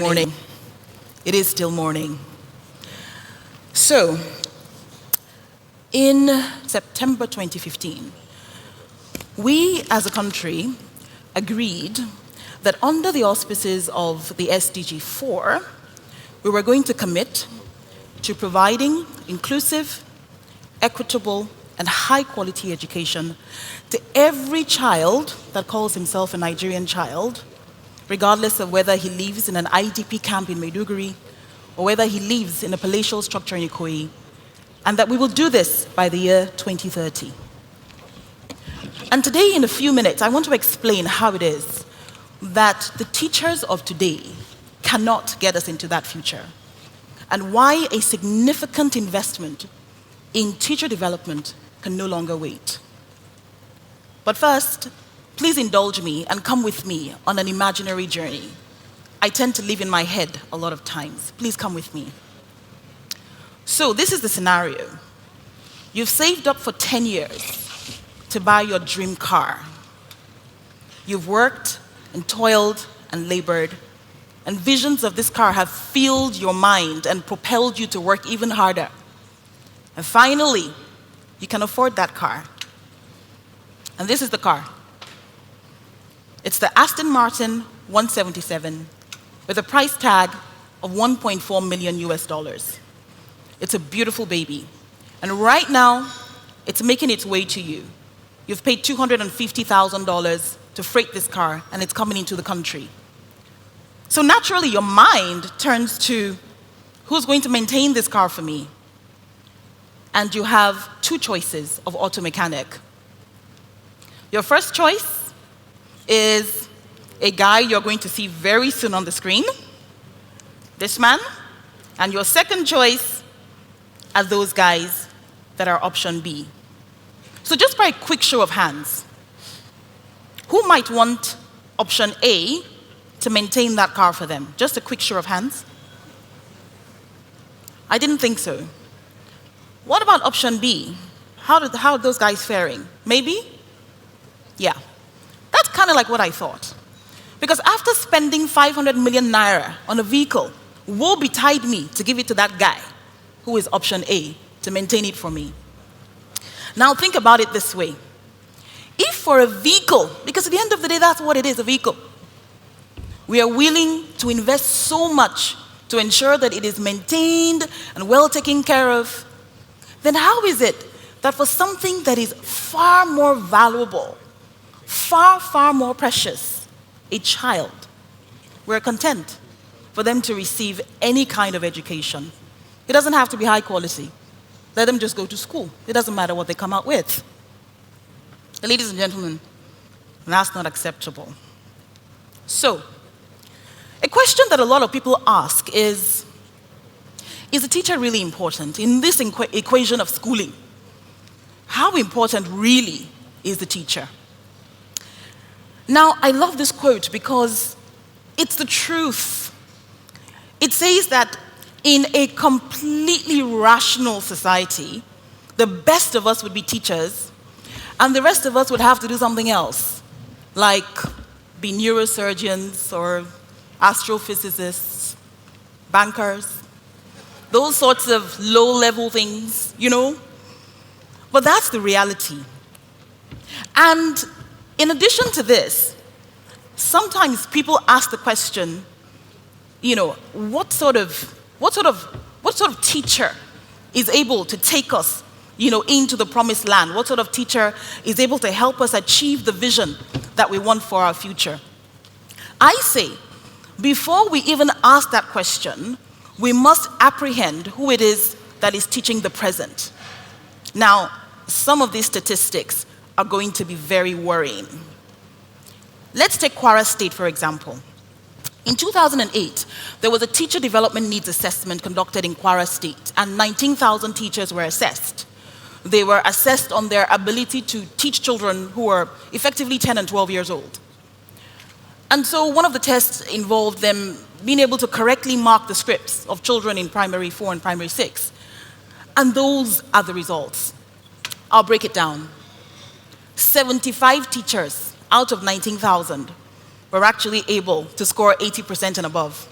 morning. It is still morning. So, in September 2015, we as a country agreed that under the auspices of the SDG 4, we were going to commit to providing inclusive, equitable, and high-quality education to every child that calls himself a Nigerian child, regardless of whether he lives in an IDP camp in Maiduguri or whether he lives in a palatial structure in Ikoyi, and that we will do this by the year 2030. And today, in a few minutes, I want to explain how it is that the teachers of today cannot get us into that future, and why a significant investment in teacher development can no longer wait. But first, please indulge me and come with me on an imaginary journey. I tend to live in my head a lot of times. Please come with me. So this is the scenario. You've saved up for 10 years to buy your dream car. You've worked and toiled and labored, and visions of this car have filled your mind and propelled you to work even harder. And finally, you can afford that car. And this is the car. It's the Aston Martin 177 with a price tag of 1.4 million US dollars. It's a beautiful baby. And right now, it's making its way to you. You've paid $250,000 to freight this car, and it's coming into the country. So naturally, your mind turns to, who's going to maintain this car for me? And you have two choices of auto mechanic. Your first choice is a guy you're going to see very soon on the screen, this man. And your second choice are those guys that are option B. So just by a quick show of hands, who might want option A to maintain that car for them? Just a quick show of hands. I didn't think so. What about option B? How are those guys faring? Maybe? Yeah. That's kind of like what I thought. Because after spending 500 million naira on a vehicle, woe betide me to give it to that guy who is option A to maintain it for me. Now think about it this way. If for a vehicle, because at the end of the day, that's what it is, a vehicle, we are willing to invest so much to ensure that it is maintained and well taken care of, then how is it that for something that is far more valuable, far, far more precious, a child, we're content for them to receive any kind of education? It doesn't have to be high quality. Let them just go to school. It doesn't matter what they come out with. Ladies and gentlemen, that's not acceptable. So, a question that a lot of people ask is the teacher really important in this equation of schooling? How important really is the teacher? Now, I love this quote because it's the truth. It says that in a completely rational society, the best of us would be teachers, and the rest of us would have to do something else, like be neurosurgeons or astrophysicists, bankers, those sorts of low-level things, you know? But that's the reality. And in addition to this, sometimes people ask the question, you know, what sort of teacher is able to take us, you know, into the promised land? What sort of teacher is able to help us achieve the vision that we want for our future? I say, before we even ask that question, we must apprehend who it is that is teaching the present. Now, some of these statistics are going to be very worrying. Let's take Kwara State, for example. In 2008, there was a teacher development needs assessment conducted in Kwara State, and 19,000 teachers were assessed. They were assessed on their ability to teach children who were effectively 10 and 12 years old. And so one of the tests involved them being able to correctly mark the scripts of children in primary 4 and primary 6. And those are the results. I'll break it down. 75 teachers out of 19,000 were actually able to score 80% and above.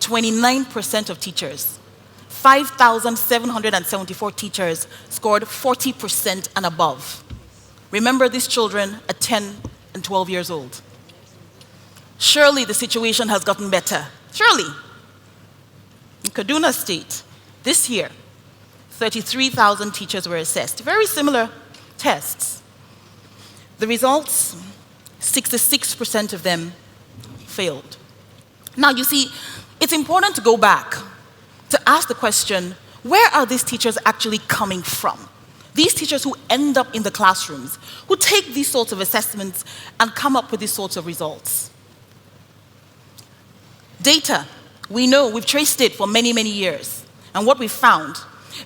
29% of teachers, 5,774 teachers scored 40% and above. Remember, these children are 10 and 12 years old. Surely the situation has gotten better. Surely. In Kaduna State, this year, 33,000 teachers were assessed. Very similar tests. The results, 66% of them failed. Now, you see, it's important to go back to ask the question, where are these teachers actually coming from? These teachers who end up in the classrooms, who take these sorts of assessments and come up with these sorts of results. Data, we know, we've traced it for many, many years. And what we found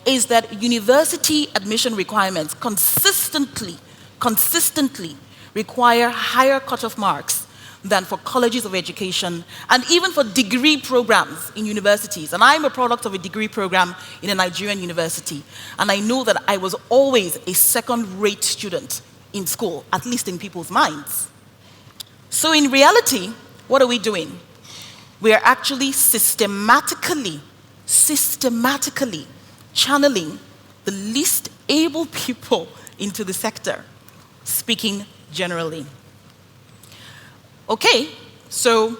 is that university admission requirements consistently require higher cutoff marks than for colleges of education and even for degree programs in universities. And I'm a product of a degree program in a Nigerian university. And I know that I was always a second-rate student in school, at least in people's minds. So in reality, what are we doing? We are actually systematically channeling the least able people into the sector, speaking generally. Okay, so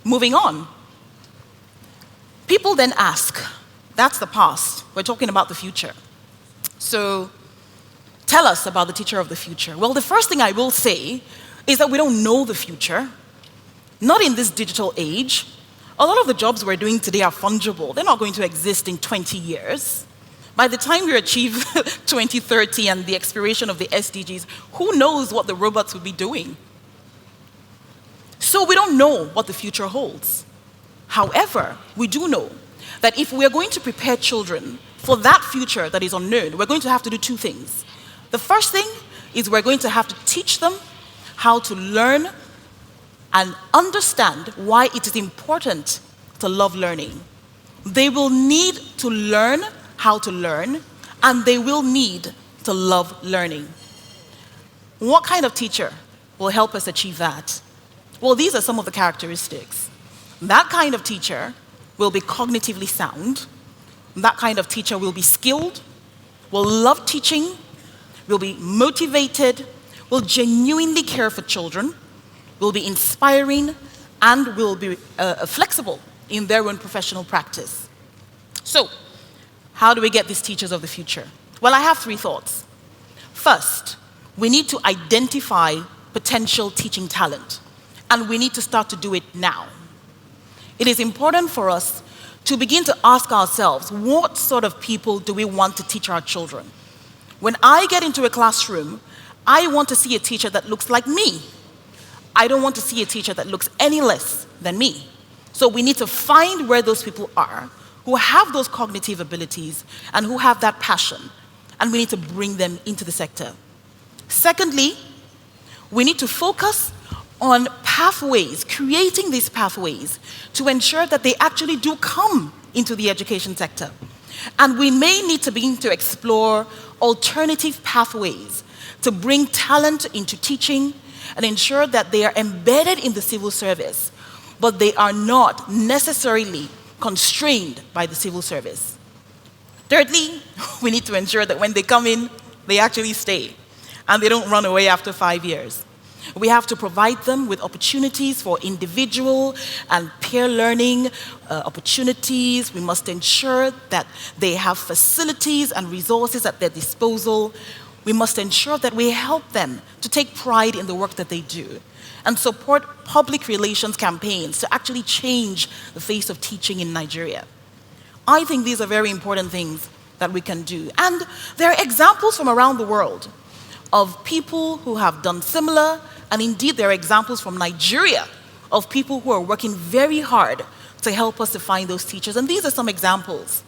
moving on. People then ask, that's the past, we're talking about the future. So tell us about the teacher of the future. Well, the first thing I will say is that we don't know the future. Not in this digital age. A lot of the jobs we're doing today are fungible. They're not going to exist in 20 years. By the time we achieve 2030 and the expiration of the SDGs, who knows what the robots will be doing? So we don't know what the future holds. However, we do know that if we are going to prepare children for that future that is unknown, we're going to have to do two things. The first thing is we're going to have to teach them how to learn and understand why it is important to love learning. They will need to learn how to learn, and they will need to love learning. What kind of teacher will help us achieve that? Well, these are some of the characteristics. That kind of teacher will be cognitively sound. That kind of teacher will be skilled, will love teaching, will be motivated, will genuinely care for children, will be inspiring, and will be flexible in their own professional practice. So, how do we get these teachers of the future? Well, I have three thoughts. First, we need to identify potential teaching talent, and we need to start to do it now. It is important for us to begin to ask ourselves, what sort of people do we want to teach our children? When I get into a classroom, I want to see a teacher that looks like me. I don't want to see a teacher that looks any less than me. So we need to find where those people are, who have those cognitive abilities and who have that passion, and we need to bring them into the sector. Secondly, we need to focus on pathways, creating these pathways to ensure that they actually do come into the education sector. And we may need to begin to explore alternative pathways to bring talent into teaching and ensure that they are embedded in the civil service, but they are not necessarily constrained by the civil service. Thirdly, we need to ensure that when they come in, they actually stay, and they don't run away after 5 years. We have to provide them with opportunities for individual and peer learning opportunities. We must ensure that they have facilities and resources at their disposal. We must ensure that we help them to take pride in the work that they do and support public relations campaigns to actually change the face of teaching in Nigeria. I think these are very important things that we can do. And there are examples from around the world of people who have done similar, and indeed there are examples from Nigeria of people who are working very hard to help us to find those teachers. And these are some examples.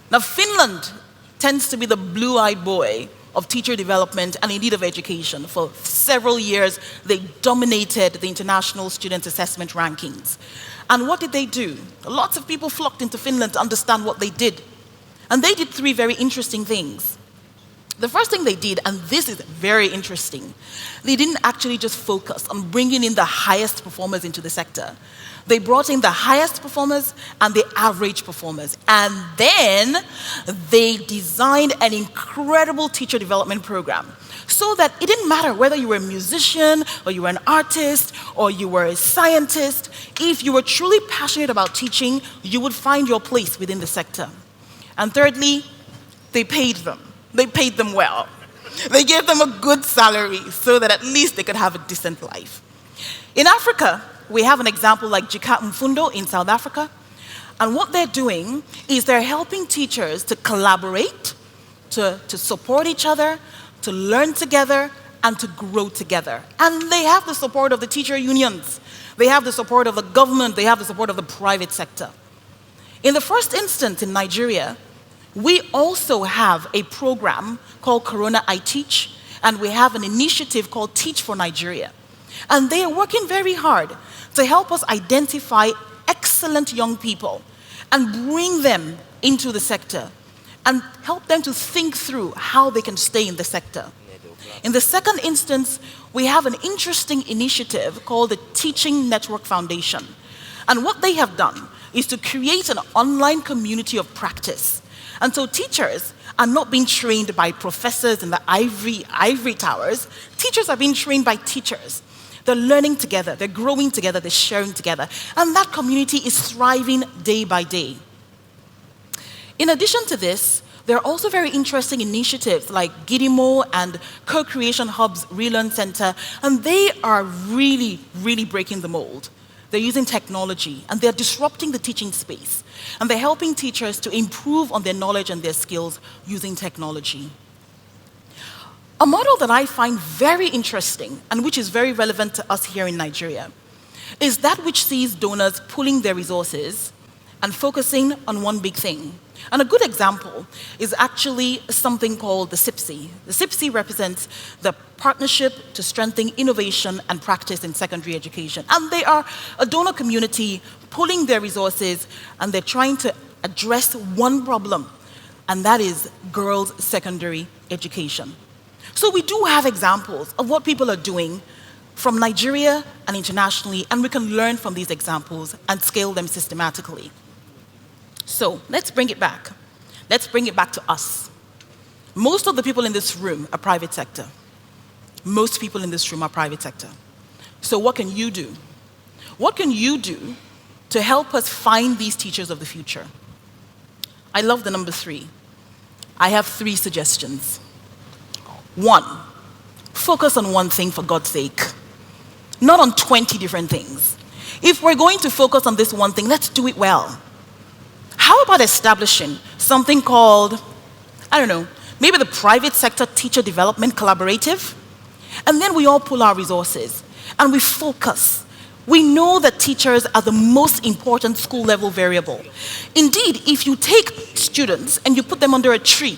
Now, Finland tends to be the blue-eyed boy of teacher development and indeed of education. For several years, they dominated the international student assessment rankings. And what did they do? Lots of people flocked into Finland to understand what they did. And they did three very interesting things. The first thing they did, and this is very interesting, they didn't actually just focus on bringing in the highest performers into the sector. They brought in the highest performers and the average performers. And then they designed an incredible teacher development program so that it didn't matter whether you were a musician or you were an artist or you were a scientist. If you were truly passionate about teaching, you would find your place within the sector. And thirdly, they paid them. They paid them well. They gave them a good salary so that at least they could have a decent life. In Africa, we have an example like Jika Mfundo in South Africa. And what they're doing is they're helping teachers to collaborate, to support each other, to learn together, and to grow together. And they have the support of the teacher unions. They have the support of the government. They have the support of the private sector. In the first instance in Nigeria, we also have a program called Corona I Teach, and we have an initiative called Teach for Nigeria. And they are working very hard to help us identify excellent young people and bring them into the sector and help them to think through how they can stay in the sector. In the second instance, we have an interesting initiative called the Teaching Network Foundation. And what they have done is to create an online community of practice. And so teachers are not being trained by professors in the ivory towers. Teachers are being trained by teachers. They're learning together, they're growing together, they're sharing together. And that community is thriving day by day. In addition to this, there are also very interesting initiatives like Gidimo and Co-Creation Hub's Relearn Center, and they are really, really breaking the mold. They're using technology, and they're disrupting the teaching space. And they're helping teachers to improve on their knowledge and their skills using technology. A model that I find very interesting, and which is very relevant to us here in Nigeria, is that which sees donors pooling their resources and focusing on one big thing. And a good example is actually something called the SIPSI. The SIPSI represents the Partnership to Strengthen Innovation and Practice in Secondary Education. And they are a donor community pooling their resources, and they're trying to address one problem, and that is girls' secondary education. So we do have examples of what people are doing from Nigeria and internationally, and we can learn from these examples and scale them systematically. So let's bring it back. Let's bring it back to us. Most of the people in this room are private sector. Most people in this room are private sector. So what can you do? What can you do to help us find these teachers of the future? I love the number 3. I have 3 suggestions. 1, focus on one thing for God's sake, not on 20 different things. If we're going to focus on this one thing, let's do it well. How about establishing something called, I don't know, maybe the Private Sector Teacher Development Collaborative? And then we all pool our resources and we focus. We know that teachers are the most important school level variable. Indeed, if you take students and you put them under a tree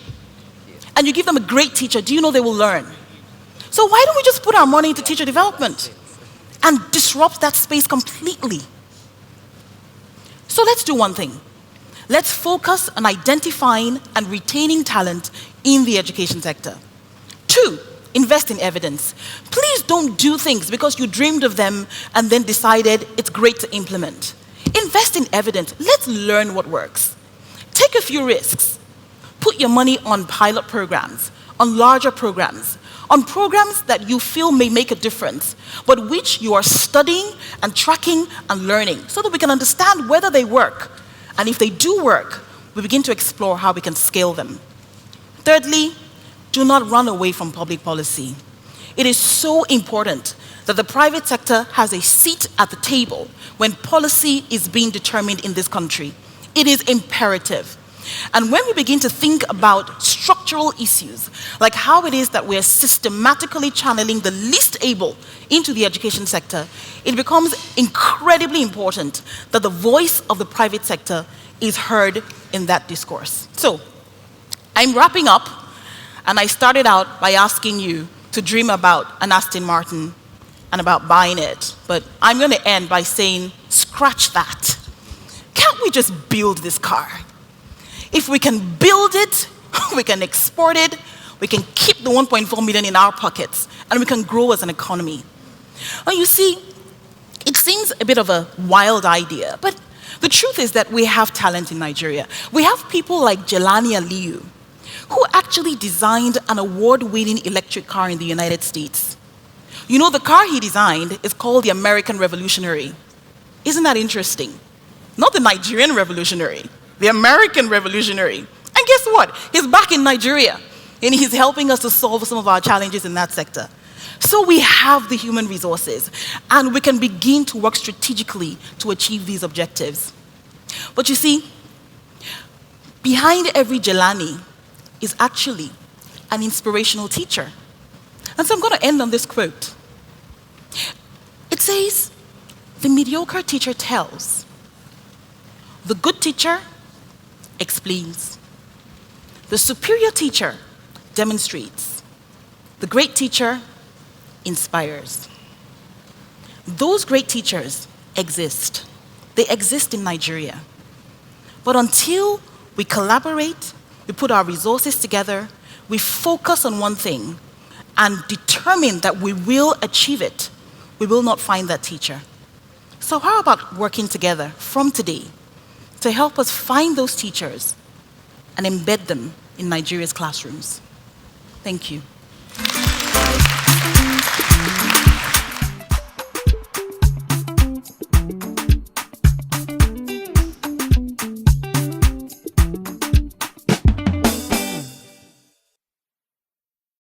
and you give them a great teacher, do you know they will learn? So why don't we just put our money into teacher development and disrupt that space completely? So let's do one thing. Let's focus on identifying and retaining talent in the education sector. 2, invest in evidence. Please don't do things because you dreamed of them and then decided it's great to implement. Invest in evidence. Let's learn what works. Take a few risks. Put your money on pilot programs, on larger programs, on programs that you feel may make a difference, but which you are studying and tracking and learning so that we can understand whether they work. And if they do work, we begin to explore how we can scale them. Thirdly, do not run away from public policy. It is so important that the private sector has a seat at the table when policy is being determined in this country. It is imperative. And when we begin to think about structural issues, like how it is that we're systematically channeling the least able into the education sector, it becomes incredibly important that the voice of the private sector is heard in that discourse. So, I'm wrapping up, and I started out by asking you to dream about an Aston Martin and about buying it. But I'm going to end by saying, scratch that. Can't we just build this car? If we can build it, we can export it, we can keep the 1.4 million in our pockets, and we can grow as an economy. Well, you see, it seems a bit of a wild idea, but the truth is that we have talent in Nigeria. We have people like Jelani Aliyu, who actually designed an award-winning electric car in the United States. You know, the car he designed is called the American Revolutionary. Isn't that interesting? Not the Nigerian Revolutionary, the American Revolutionary. And guess what? He's back in Nigeria, and he's helping us to solve some of our challenges in that sector. So we have the human resources, and we can begin to work strategically to achieve these objectives. But you see, behind every Jelani is actually an inspirational teacher. And so I'm going to end on this quote. It says, "The mediocre teacher tells. The good teacher explains. The superior teacher demonstrates. The great teacher inspires." Those great teachers exist. They exist in Nigeria. But until we collaborate, we put our resources together, we focus on one thing, and determine that we will achieve it, we will not find that teacher. So how about working together from today to help us find those teachers and embed them in Nigeria's classrooms? Thank you.